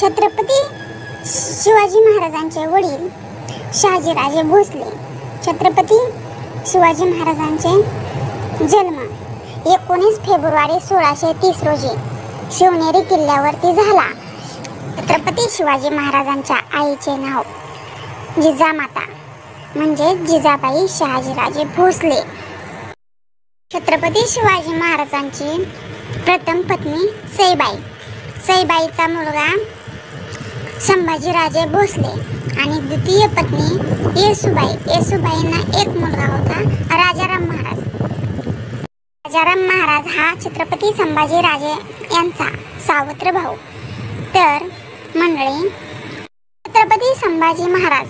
छत्रपती शिवाजी महाराजांचे वडील शहाजीराजे भोसले. छत्रपती शिवाजी महाराजांचे जन्म 19 फेब्रुवारी 1630 रोजी शिवनेरी किल्ल्यावरती झाला. छत्रपती शिवाजी महाराजांच्या आईचे नाव जिजामाता म्हणजे जिजाबाई शहाजीराजे भोसले. छत्रपती शिवाजी महाराजांची प्रथम पत्नी सईबाई. सईबाईचा मुलगा संभाजीराजे भोसले आणि द्वितीय पत्नी येसूबाई. येसूबाईंना एक मुलगा होता राजाराम महाराज. राजाराम महाराज हा छत्रपती संभाजीराजे यांचा सावत्र भाऊ. तर मंडळी, छत्रपती संभाजी महाराज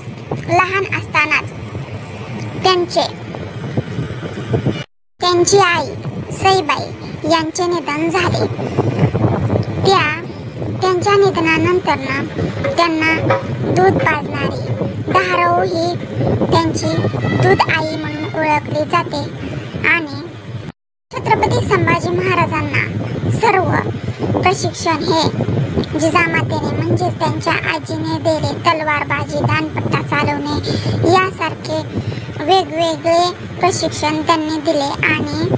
लहान असतानाच त्यांची आई सईबाई यांचे निधन झाले. त्यांच्या निधनानंतर त्यांना दूध पाजणारी धाराऊ ही त्यांची दूध आई म्हणून ओळखली जाते. आणि छत्रपती संभाजी महाराजांना सर्व प्रशिक्षण हे जिजामातेने म्हणजेच त्यांच्या आजीने दिले. तलवारबाजी, दांडपट्टा चालवणे यासारखे वेगवेगळे प्रशिक्षण त्यांनी दिले आणि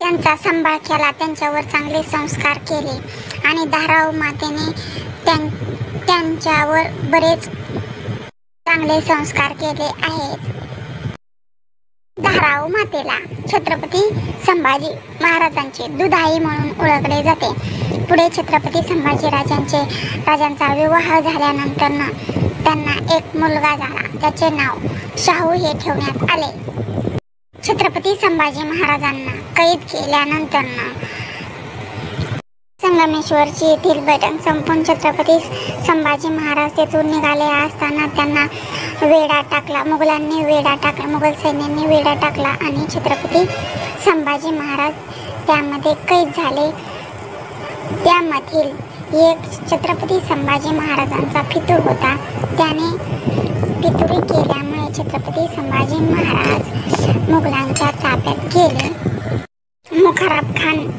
त्यांचा सांभाळ केला. त्यांच्यावर चांगले संस्कार केले आणि धाराऊ मातेने त्यांच्यावर बरेच चांगले संस्कार केले आहेत. धाराऊ मातेला छत्रपती संभाजी महाराजांचे दुधाई म्हणून ओळखले जाते. पुढे छत्रपती संभाजी राजांचा विवाह झाल्यानंतर त्यांना एक मुलगा झाला. त्याचे नाव शाहू हे ठेवण्यात आले. छत्रपती संभाजी महाराजांना कैद केल्यानंतर संगमेश्वरची येथील बैठक संपून छत्रपती संभाजी महाराज तेथून निघाले असताना त्यांना वेढा टाकला. मुघलांनी वेढा टाकला, मुघल सैन्याने वेढा टाकला आणि छत्रपती संभाजी महाराज त्यामध्ये कैद झाले. त्यामधील एक छत्रपती संभाजी महाराजांचा फितूर होता. त्याने फितुरी केल्यामुळे छत्रपती संभाजी महाराज मुघलांच्या ताब्यात गेले. मुखरब खान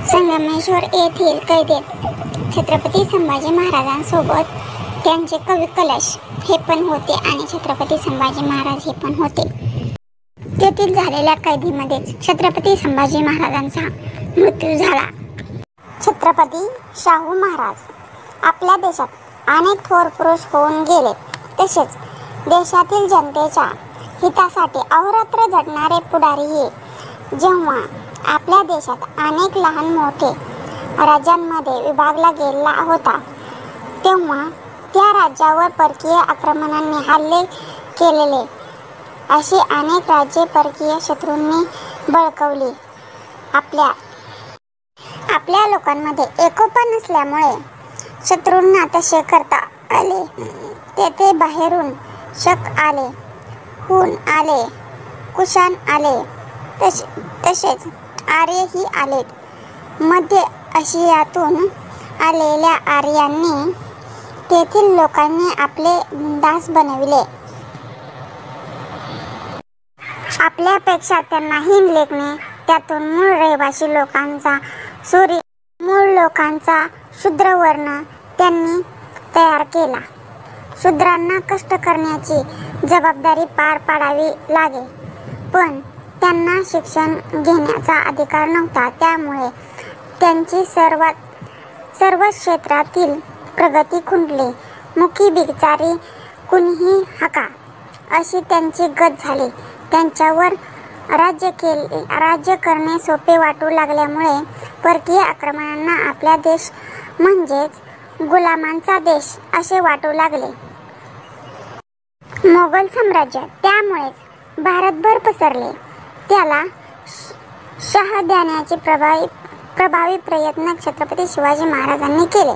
संगमेश्वर येथील कैदेत छत्रपती संभाजी महाराजांसोबत त्यांचे कवी कलश हे पण होते आणि छत्रपती संभाजी महाराज हे पण होते. तेथील झालेल्या कैदीमध्येच छत्रपती संभाजी महाराजांचा मृत्यू झाला. छत्रपती शाहू महाराज आपल्या देशात अनेक थोर पुरुष होऊन गेले. तसेच देशातील जनतेच्या हितासाठी अहोरात्र झटणारे पुढारी हे. जेव्हा आपल्या देशात अनेक लहान मोठे राज्यांमध्ये विभागला गेला होता तेव्हा त्या राज्यावर परकीय आक्रमणांनी हल्ले केलेले अशी अनेक राज्ये परकीय शत्रूंनी बळकावली. आपल्या लोकांमध्ये एकोपा नसल्यामुळे शत्रूंना तसे करता आले. तेथे बाहेरून शक आले, हुन आले, कुशाण आले, तसेच आर्यही आलेत. मध्य आशियातून आलेल्या आर्यांनी तेथील लोकांनी आपले दास बनविले. आपल्यापेक्षा त्यांना हीन लेखणे, त्यातून मूळ रहिवासी लोकांचा मूळ लोकांचा शूद्र वर्ण त्यांनी तयार केला. शूद्रांना कष्ट करण्याची जबाबदारी पार पाडावी लागे, पण त्यांना शिक्षण घेण्याचा अधिकार नव्हता. त्यामुळे त्यांची सर्व क्षेत्रातील प्रगती खुंटली. मुखी बिचारी कुणीही हाका अशी त्यांची गत झाली. त्यांच्यावर राज्य करणे सोपे वाटू लागल्यामुळे परकीय आक्रमणांना आपला देश म्हणजेच गुलामांचा देश असे वाटू लागले. मोगल साम्राज्य त्यामुळेच भारतभर पसरले. त्याला शह देण्याचे प्रभावी प्रयत्न छत्रपती शिवाजी महाराजांनी केले.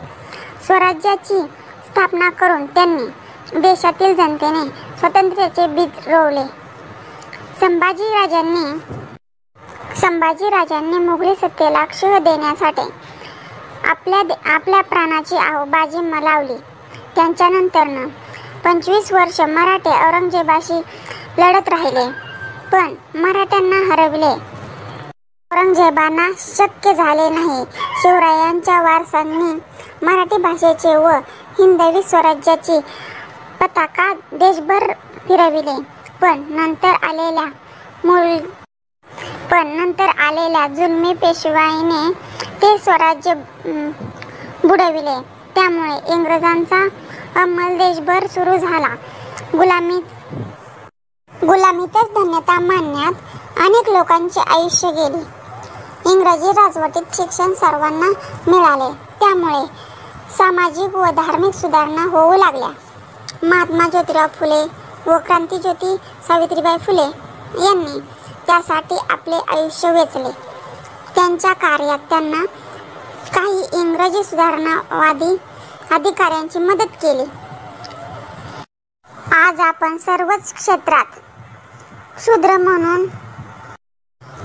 स्वराज्याची स्थापना करून त्यांनी देशातील जनतेने स्वातंत्र्याचे बीज रोवले. संभाजीराजांनी मुघली सत्तेला क्षह देण्यासाठी आपल्या प्राणाची बाजी लावली. त्यांच्यानंतर 25 वर्ष मराठे औरंगजेबाशी लढत राहिले पण मराठ्यांना हरवले. औरंगजेबांना शक्य झाले नाही. शिवरायांच्या वारसांनी मराठी भाषेचे व हिंदवी स्वराज्याची पताका देशभर फिरविले. पण नंतर आलेल्या जुलमी पेशवाईने ते स्वराज्य बुडविले. त्यामुळे इंग्रजांचा अंमल देशभर सुरू झाला. गुलामीतच धन्यता मानण्यात अनेक लोकांचे आयुष्य गेले. इंग्रजी राजवटीत शिक्षण सर्वांना मिळाले. त्यामुळे सामाजिक व धार्मिक सुधारणा होऊ लागल्या. महात्मा ज्योतिराव फुले व क्रांतिज्योती सावित्रीबाई फुले यांनी त्यासाठी आपले आयुष्य वेचले. त्यांच्या कार्यात त्यांना काही इंग्रजी सुधारणावादी अधिकाऱ्यांची मदत केली. आज आपण सर्वच क्षेत्रात शूद्र म्हणून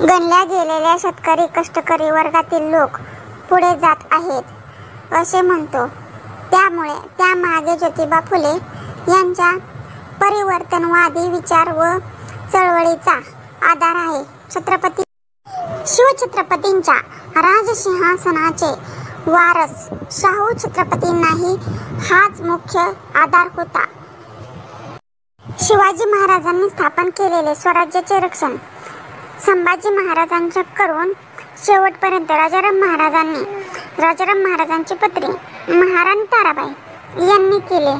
गणल्या गेलेल्या शेतकरी कष्टकरी वर्गातील लोक पुढे जात आहेत असे म्हणतो. त्यामुळे त्यामागे ज्योतिबा फुले यांच्या परिवर्तनवादी विचार व चळवळीचा आधार आहे. शिवछत्रपतींच्या राजसिंहासनाचे वारस शाहू छत्रपतींनाही हाच मुख्य आधार होता. शिवाजी महाराजांनी स्थापन केलेले स्वराज्याचे रक्षण संभाजी महाराजांच्या कडून शेवटपर्यंत राजाराम महाराजांची पत्नी महाराणी ताराबाई यांनी केले.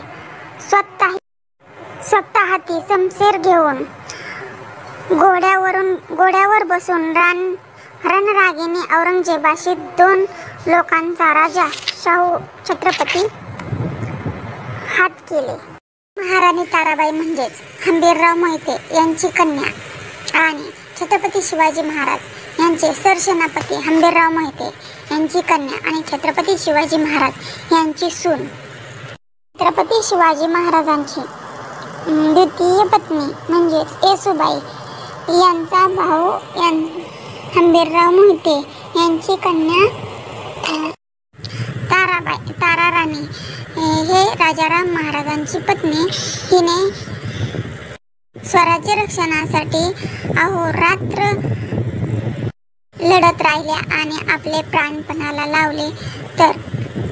स्वतः हाती शमशेर घेऊन घोड्यावर बसून रणरागिणी औरंगजेबाशी 2 लोकांचा राजा शाहू छत्रपती हात केले. महाराणी ताराबाई म्हणजेच हंबीरराव मोहिते यांची कन्या आणि छत्रपती शिवाजी महाराज यांचे सरसेनापती हंबीरराव मोहिते यांची कन्या आणि छत्रपती शिवाजी महाराज यांची सून. छत्रपती शिवाजी महाराजांची द्वितीय पत्नी म्हणजेच येसूबाई यांचा भाऊ हंबीरराव मोहिते यांची कन्या ताराराणी हे राजाराम महाराजांची पत्नी. हिने स्वराज्य रक्षणासाठी अहोरात्र लढत राहिल्या आणि आपले प्राण पणाला लावले. तर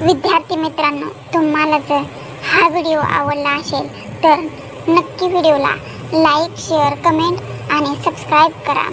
विद्यार्थी मित्रांनो, तुम्हाला जर हा व्हिडिओ आवडला असेल तर नक्की व्हिडिओला लाईक, शेअर, कमेंट आणि सबस्क्राईब करा.